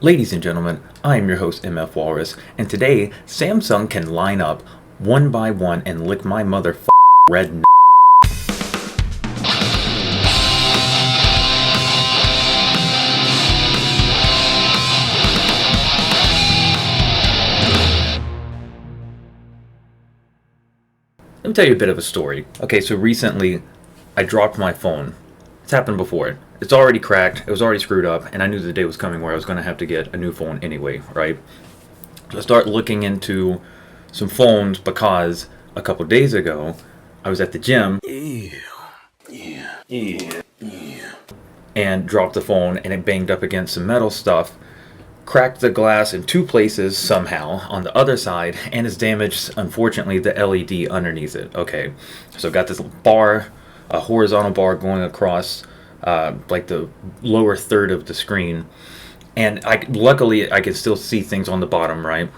Ladies and gentlemen, I am your host MF Walrus, and today Samsung can line up one by one and lick my red Let me tell you a bit of a story. Okay, so recently I dropped my phone. It's happened before. It's already cracked, it was already screwed up, and I knew the day was coming where I was going to have to get a new phone anyway, right? So I start looking into some phones because a couple days ago I was at the gym and dropped the phone and it banged up against some metal stuff, cracked the glass in two places somehow on the other side, and has damaged, unfortunately, the LED underneath it. Okay, so got this bar, a horizontal bar going across like the lower third of the screen, and luckily I can still see things on the bottom, right?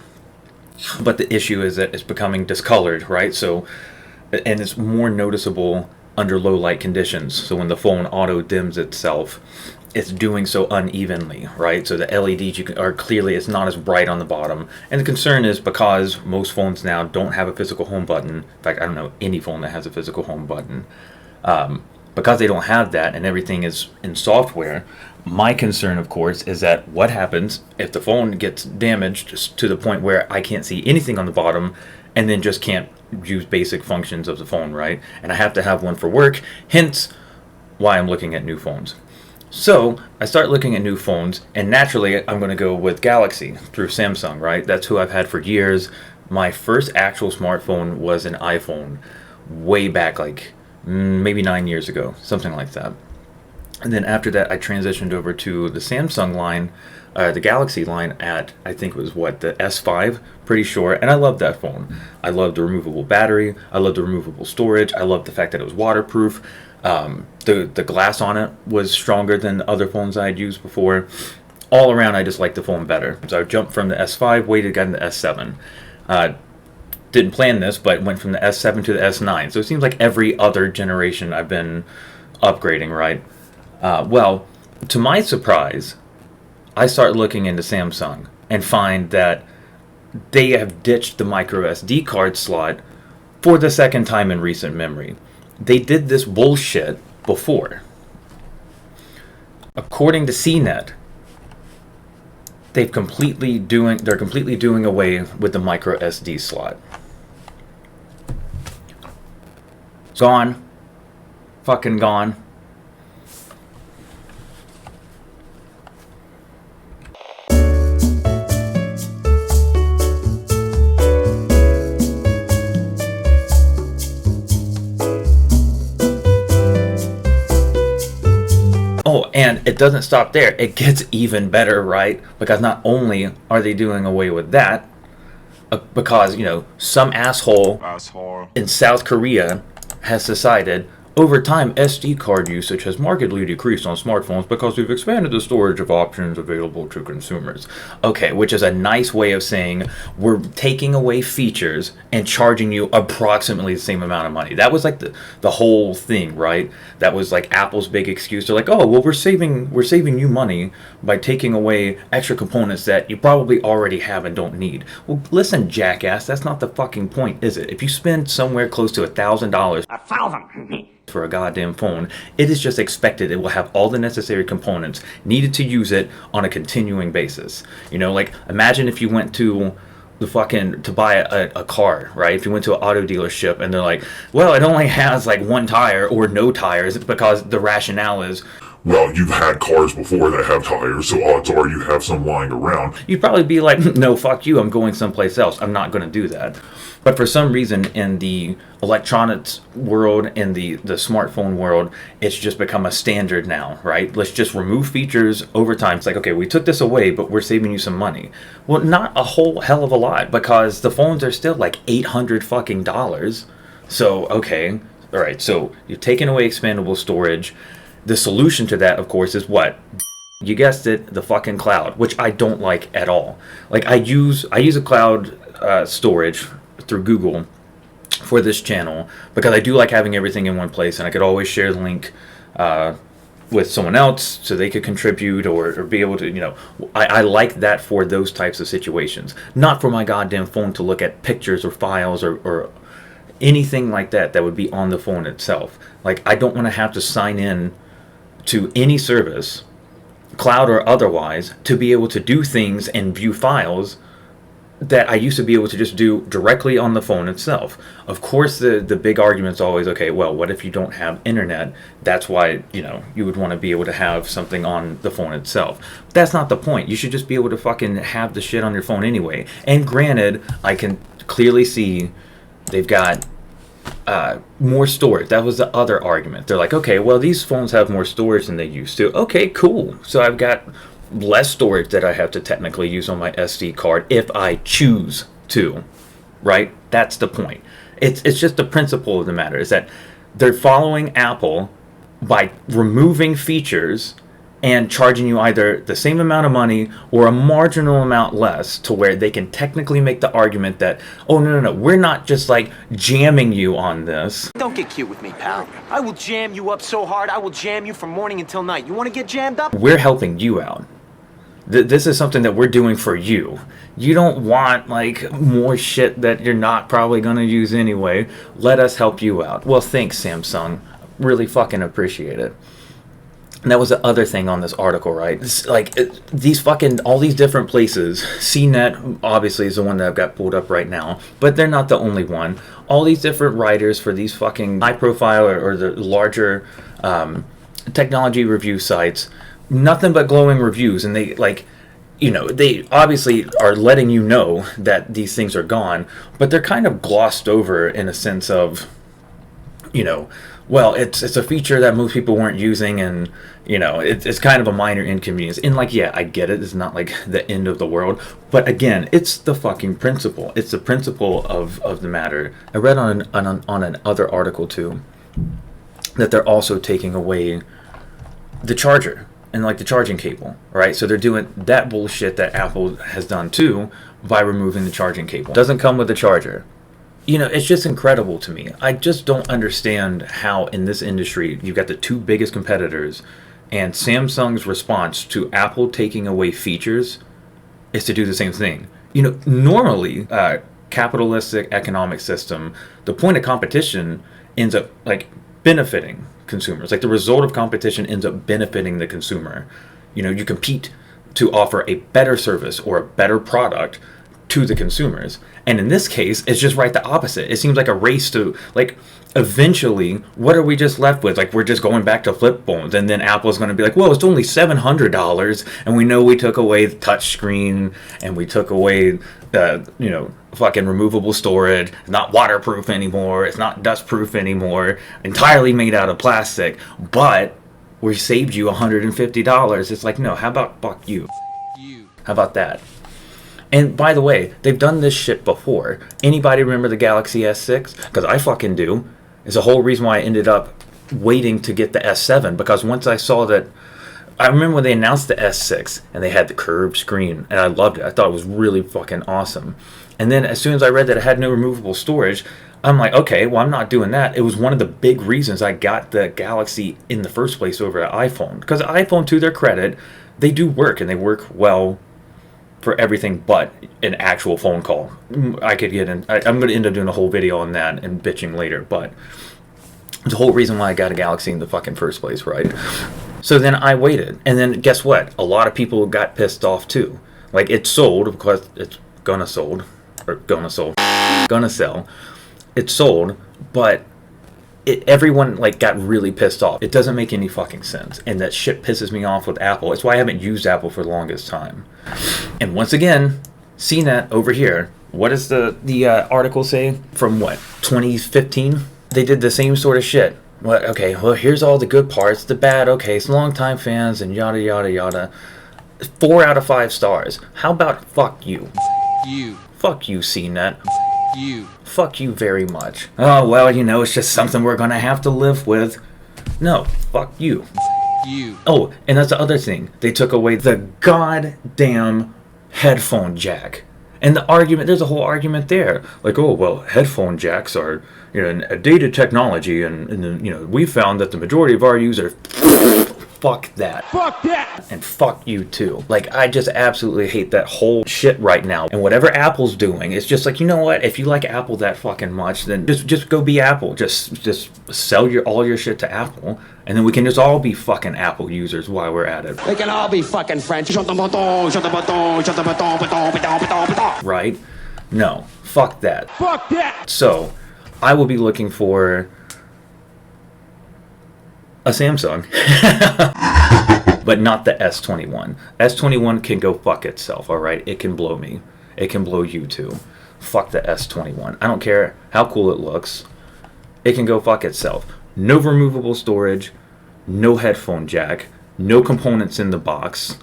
But the issue is that it's becoming discolored, right? So, and it's more noticeable under low light conditions. So when the phone auto dims itself, it's doing so unevenly, right? So the LEDs are clearly, it's not as bright on the bottom. And the concern is because most phones now don't have a physical home button. In fact, I don't know any phone that has a physical home button. Because they don't have that and everything is in software, my concern, of course, is that what happens if the phone gets damaged to the point where I can't see anything on the bottom and then just can't use basic functions of the phone, right? And I have to have one for work, hence why I'm looking at new phones. So I start looking at new phones, and naturally I'm going to go with Galaxy through Samsung, right? That's who I've had for years. My first actual smartphone was an iPhone way back, like maybe 9 years ago, something like that. And then after that, I transitioned over to the Samsung line, the Galaxy line at, I think it was the S5, pretty sure. And I loved that phone. I loved the removable battery. I loved the removable storage. I loved the fact that it was waterproof. The glass on it was stronger than the other phones I had used before. All around, I just liked the phone better. So I jumped from the S5, waited, got into the S7. Didn't plan this, but went from the S7 to the S9. So it seems like every other generation I've been upgrading, right? Well, to my surprise, I start looking into Samsung and find that they have ditched the micro SD card slot for the second time in recent memory. They did this bullshit before. According to CNET, they're completely doing away with the micro SD slot. Gone. Fucking gone. Oh, and it doesn't stop there. It gets even better, right? Because not only are they doing away with that, because, some asshole in South Korea has decided over time SD card usage has markedly decreased on smartphones because we've expanded the storage of options available to consumers. Okay, which is a nice way of saying we're taking away features and charging you approximately the same amount of money. That was like the whole thing, right? That was like Apple's big excuse. They're like, oh, well, we're saving you money by taking away extra components that you probably already have and don't need. Well, listen, jackass, that's not the fucking point, is it? If you spend somewhere close to $1,000 for a goddamn phone, it is just expected it will have all the necessary components needed to use it on a continuing basis. Like imagine if you went to to buy a car, right? If you went to an auto dealership and they're like, well, it only has like one tire or no tires, because the rationale is, well, you've had cars before that have tires, so odds are you have some lying around. You'd probably be like, no, fuck you, I'm going someplace else. I'm not going to do that. But for some reason in the electronics world, in the smartphone world, it's just become a standard now, right? Let's just remove features over time. It's like, okay, we took this away, but we're saving you some money. Well, not a whole hell of a lot, because the phones are still like $800 fucking dollars. So, okay, all right, so you've taken away expandable storage. The solution to that, of course, is what? You guessed it, the fucking cloud, which I don't like at all. Like I use a cloud storage through Google for this channel because I do like having everything in one place, and I could always share the link with someone else so they could contribute or be able to, I like that for those types of situations. Not for my goddamn phone to look at pictures or files or anything like that would be on the phone itself. Like, I don't want to have to sign in to any service, cloud or otherwise, to be able to do things and view files that I used to be able to just do directly on the phone itself. Of course, the big argument's always, okay, well, what if you don't have internet? That's why, you would want to be able to have something on the phone itself. That's not the point. You should just be able to fucking have the shit on your phone anyway. And granted, I can clearly see they've got more storage. That was the other argument. They're like, okay, well, these phones have more storage than they used to. Okay, cool. So I've got less storage that I have to technically use on my SD card if I choose to, right? That's the point. It's just the principle of the matter is that they're following Apple by removing features and charging you either the same amount of money or a marginal amount less, to where they can technically make the argument that, oh, no, we're not just like jamming you on this. Don't get cute with me, pal. I will jam you up so hard, I will jam you from morning until night. You want to get jammed up? We're helping you out. This is something that we're doing for you. You don't want like more shit that you're not probably going to use anyway. Let us help you out. Well, thanks, Samsung. Really fucking appreciate it. And that was the other thing on this article, right? All these different places. CNET obviously is the one that I've got pulled up right now, but they're not the only one. All these different writers for these fucking high profile or the larger technology review sites, nothing but glowing reviews, and they they obviously are letting you know that these things are gone, but they're kind of glossed over in a sense of, well, it's a feature that most people weren't using, and it's kind of a minor inconvenience. And yeah, I get it. It's not like the end of the world, but again, it's the fucking principle. It's the principle of the matter. I read on another article too that they're also taking away the charger and the charging cable, right? So they're doing that bullshit that Apple has done too by removing the charging cable. Doesn't come with a charger. It's just incredible to me. I just don't understand how in this industry you've got the two biggest competitors, and Samsung's response to Apple taking away features is to do the same thing. Normally, capitalistic economic system, the point of competition ends up benefiting consumers. The result of competition ends up benefiting the consumer. You compete to offer a better service or a better product to the consumers. And in this case, it's just right the opposite. It seems like a race to, eventually, what are we just left with? We're just going back to flip phones, and then Apple's going to be like, well, it's only $700, and we know we took away the touch screen, and we took away, fucking removable storage. It's not waterproof anymore. It's not dustproof anymore. Entirely made out of plastic, but we saved you $150. It's like, no, how about fuck you? How about that? And by the way, they've done this shit before. Anybody remember the Galaxy S6? Because I fucking do. It's the whole reason why I ended up waiting to get the S7. Because once I saw that, I remember when they announced the S6 and they had the curved screen, and I loved it. I thought it was really fucking awesome. And then as soon as I read that it had no removable storage, I'm like, okay, well, I'm not doing that. It was one of the big reasons I got the Galaxy in the first place over an iPhone. Because iPhone, to their credit, they do work, and they work well for everything but an actual phone call. I could get in. I'm going to end up doing a whole video on that and bitching later, but the whole reason why I got a Galaxy in the fucking first place, right? So then I waited, and then guess what? A lot of people got pissed off too. It sold because it's gonna sell. It sold, but everyone got really pissed off. It doesn't make any fucking sense, and that shit pisses me off with Apple. It's why I haven't used Apple for the longest time. And once again, CNET over here. What does the article say? From what, 2015? They did the same sort of shit. Well, okay, well, here's all the good parts, the bad, okay, it's longtime fans and yada yada yada. 4 out of 5 stars. How about fuck you? Fuck you, CNET. Fuck you very much. Oh, well, it's just something we're gonna have to live with. No, fuck you. Oh, and that's the other thing. They took away the goddamn headphone jack. And the argument, there's a whole argument there. Oh, well, headphone jacks are, a dated technology, and we found that the majority of our users... fuck that. Fuck that! And fuck you too. Like, I just absolutely hate that whole shit right now. And whatever Apple's doing, it's just like, you know what? If you like Apple that fucking much, then just go be Apple. Just sell all your shit to Apple, and then we can just all be fucking Apple users while we're at it. We can all be fucking French. Right? No. Fuck that. Fuck that! So, I will be looking for a Samsung. But not the S21. S21 can go fuck itself, alright? It can blow me. It can blow you too. Fuck the S21. I don't care how cool it looks. It can go fuck itself. No removable storage, no headphone jack, no components in the box.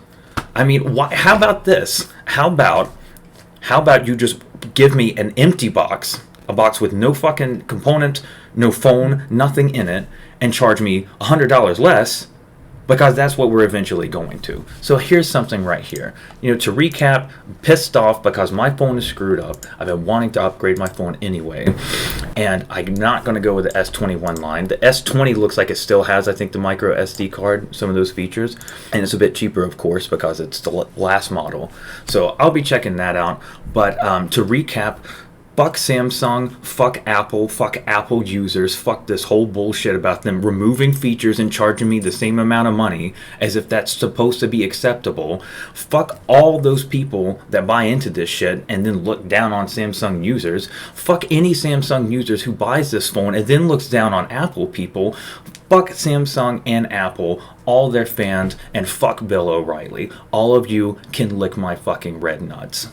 I mean, why? How about this? How about you just give me an empty box, a box with no fucking component, no phone, nothing in it, and charge me $100 less, because that's what we're eventually going to. So here's something right here. You know, to recap, pissed off because my phone is screwed up. I've been wanting to upgrade my phone anyway, and I'm not going to go with the S21 line. The S20 looks like it still has, I think, the micro SD card, some of those features, and it's a bit cheaper, of course, because it's the last model. So I'll be checking that out. But to recap, fuck Samsung, fuck Apple users, fuck this whole bullshit about them removing features and charging me the same amount of money as if that's supposed to be acceptable. Fuck all those people that buy into this shit and then look down on Samsung users. Fuck any Samsung users who buys this phone and then looks down on Apple people. Fuck Samsung and Apple, all their fans, and fuck Bill O'Reilly. All of you can lick my fucking red nuts.